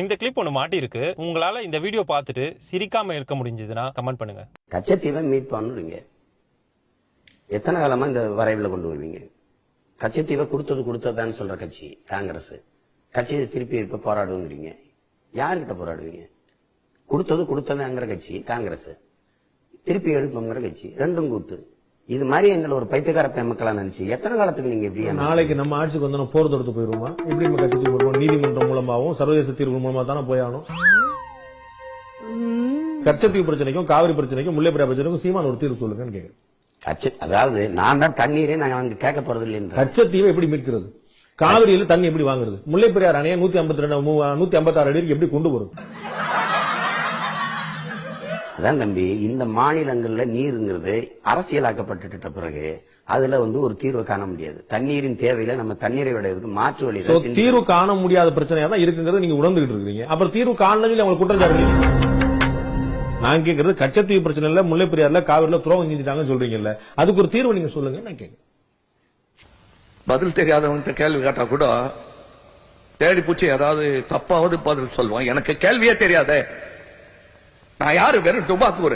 இந்த கிளிப் ஒன்று மாட்டிருக்கு. உங்களால இந்த வீடியோ பார்த்துட்டு சிரிக்காம இருக்க முடிஞ்சதுன்னா கமெண்ட் பண்ணுங்க. கச்சத்தீவை மீட் பண்ணுவீங்க, எத்தனை காலமா இந்த வரைவில் கொண்டு வருவீங்க? கச்சத்தீவை கொடுத்ததுன்னு சொல்ற கட்சி காங்கிரஸ். கட்சியை திருப்பி இப்ப போராடுவீங்க, யாருக்கிட்ட போராடுவீங்க? கொடுத்ததுங்கிற கட்சி காங்கிரஸ், திருப்பி எடுப்போங்கிற கட்சி, ரெண்டும் கூட்டு. இது மாதிரி எங்களை ஒரு பைத்தியக்கார மக்களா நினைச்சு எத்தனை காலத்துக்கு நீங்க எப்படி? நாளைக்கு நம்ம ஆட்சிக்கு வந்து போர் தொடுத்து போயிருவோமா? எப்படி நம்ம கட்சி போடுவோம்? நீதிமன்றம் மூலமாகவும் சர்வதேச தீர்வு மூலமா தானே போயாகணும். கச்சத்தீவு பிரச்சனைக்கும் காவிரி பிரச்சனைக்கும் முல்லை பெரியாறு பிரச்சனைக்கும் சீமான் ஒரு தீர்வு சொல்லுங்கன்னு கேட்கிறேன். அதாவது நான் தான் தண்ணீரே நாங்க அங்க கேட்க போறது இல்லை. கச்சத்தீவை எப்படி மீட்கிறது? காவிரியில தண்ணி எப்படி வாங்குறது? முல்லை பெரியாறு அணையை 156 அடிக்கு எப்படி கொண்டு வரும்? அதான் தம்பி, இந்த மாநிலங்கள்ல நீருங்கிறது அரசியலாக்கப்பட்ட பிறகு அதுல ஒரு தீர்வு காண முடியாது. தண்ணீரின் தேவையில நம்ம தண்ணீரை விடுறதுக்கு மாற்று வழி தீர்வு காண முடியாத பிரச்சனையா தான் இருக்குங்கிறது நீங்க உணர்ந்துகிட்டு இருக்கீங்க. அப்புறம் தீர்வு காணல அவங்க குற்றம் சாட்டுறீங்க. நான் கேட்கறது கச்சத்தீவு பிரச்சனை இல்ல, முல்லை பெரியாறுல காவிரில துரோகம் செஞ்சுட்டாங்கன்னு சொல்றீங்கல்ல, அதுக்கு ஒரு தீர்வு நீங்க சொல்லுங்க. நான் கேட்க பதில் தெரியாதவங்க கேள்வி கேட்டா கூட தேடி பூச்சி ஏதாவது தப்பாவது பதில் சொல்லுவான். எனக்கு கேள்வியே தெரியாத நான் யாரு? வெறும் டுபாக்கூர்.